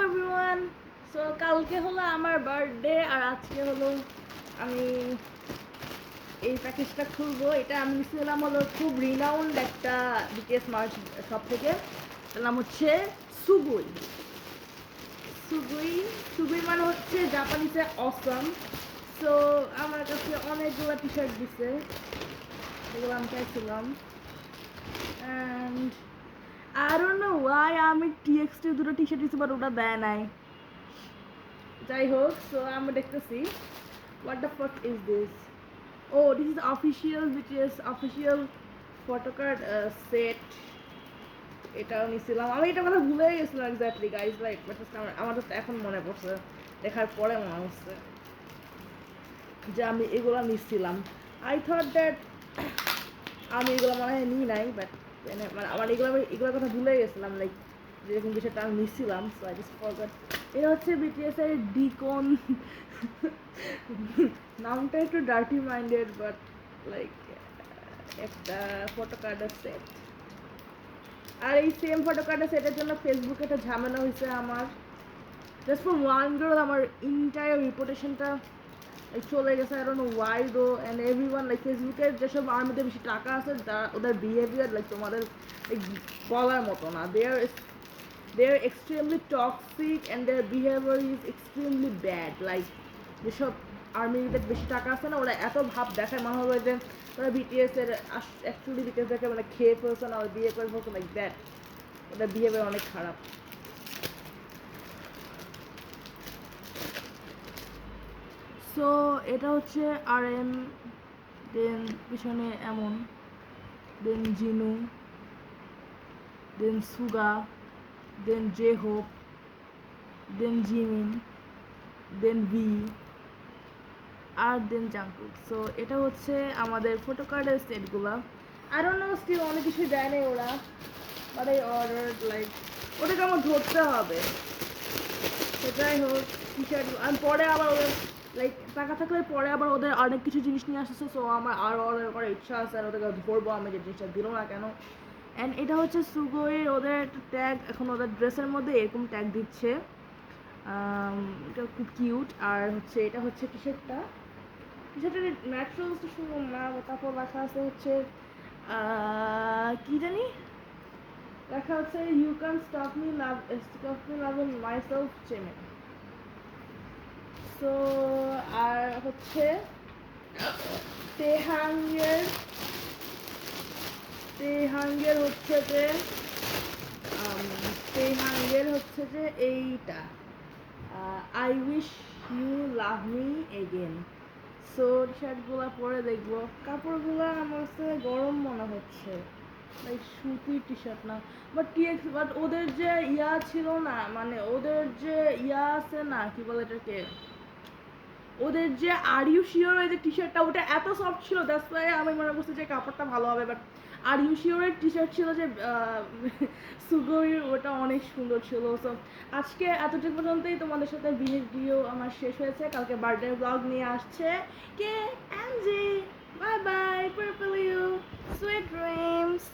Everyone. So কালকে হলো আমার বার্থডে আর আজকে হলো আমি এই প্যাকেজটা খুলবো। এটা আমি নিয়েছিলাম হলো খুব রিনাউন্ড একটা বিটিএস মার্চ শপ থেকে। এটার নাম হচ্ছে সুগুই। সুগুই সুগুই মানে হচ্ছে জাপানিতে অসম। সো আমার কাছে অনেকগুলো টি শার্ট দিছে, এগুলো আমি চাইছিলাম। And I don't know why আমি টিএক্সটি দুটো টি শার্ট দিচ্ছি বাট ওটা দেয় নাই। যাই হোক, সো আমরা দেখতেছি what the fuck is this. Oh, this is official BTS official photo card set. এটাও নিছিলাম আমি, এটা কথা ভুলে গেছিলাম এক্স্যাক্টলি গাইজ। লাইক আমার তো এখন মনে পড়ছে, দেখার পরে মনে হচ্ছে যে আমি এগুলো নিচ্ছিলাম। আই থট দ্যাট আমি এগুলো মনে হয় নিই নাই, বাট মানে আমার এগুলোর কথা ভুলে গেছিলাম, লাইক যেরকম বিষয়টা আমি নিচ্ছিলাম। So I just forgot. এটা হচ্ছে বিটিএস এর ডিকন। নামটা একটু ডার্টি মাইন্ডেড, বাট লাইক একটা ফটো কার্ডের সেট। আর এই সেম ফটো কার্ডের সেটের জন্য ফেসবুকে একটা ঝামেলা হয়েছে আমার। জাস্ট ফর ওয়ান গার্ল আমার ইন্টায়ার রিপুটেশনটা চলে গেছে। আই ডোন্ট নো ওয়াই দো। অ্যান্ড এভরিওয়ান লাইক ফেসবুকের যেসব আর্মিতে বেশি টাকা আছে ওদের বিহেভিয়ার লাইক তোমাদের বলার মতো না। they are extremely toxic and their behavior is extremely bad. Like যেসব আর্মিদের বেশি টাকা আছে না, ওরা এত ভাব দেখায় মনে হবে যে ওরা বিটিএস এর অ্যাকচুয়ালি বিটিএস দেখে মানে খেয়ে ফেলছে না, বিয়ে করে ফেলছে, লাইক দ্যাট। ওদের বিহেভিয়ার অনেক খারাপ। সো এটা হচ্ছে RM, দেন পিছনে এমন, দেন জিনু, দেন সুগা, দেন জে হোপ, দেন জিমিন, দেন ভি, আর দেন জাংকুক। সো এটা হচ্ছে আমাদের ফটো কার্ডের সেটগুলো। আই ডোন্ট নো, স্টিল অনেক কিছু দেয় নাই ওরা, বাট আই অর্ডার। লাইক ওদেরকে আমার ধরতে হবে। তো যাই হোক, টি শার্ট আমি পরে আবার ওদের লাইক টাকা থাকলে পরে আবার ওদের অনেক কিছু জিনিস নিয়ে আসছে। সো আমার আরও অর্ডার করার ইচ্ছা আছে, আর ওদেরকে ধরবো আমি যে জিনিসটা দিল না কেন। অ্যান্ড এটা হচ্ছে সুগোয়ের ওদের একটা ট্যাগ, এখন ওদের ড্রেসের মধ্যে এরকম ট্যাগ দিচ্ছে। এটা খুব কিউট। আর হচ্ছে এটা হচ্ছে টি শার্টটা ন্যাচারালস তো শুনুন না, তারপর লেখা আছে হচ্ছে কি জানি লেখা হচ্ছে you can stop me loving myself চেমেন। সো আর হচ্ছে তেহাঙ্গের হচ্ছে যে এইটা I wish you love me again. So টি শার্টগুলো পরে দেখবো। কাপড়গুলো আমার কাছে গরম মনে হচ্ছে, লাইক সুতির টি শার্ট না। বাট ওদের যে ইয়া ছিল না, মানে ওদের যে ইয়া আছে না, কি বলে এটাকে, ওদের যে আর ইউ শিওর ওই যে টি শার্টটা, ওটা এত সফট ছিল, দ্যাটস ওয়াই আমি মনে করছি যে কাপড়টা ভালো হবে। বাট আর ইউ শিওরের টি শার্ট ছিল যে সুগোইর, ওটা অনেক সুন্দর ছিল। সো আজকে এতটুকু পর্যন্তই তোমাদের সাথে ভিডিও আমার শেষ হয়েছে। কালকে বার্থডে ব্লগ নিয়ে আসছে কে, Angie. Bye bye, purple you, sweet dreams.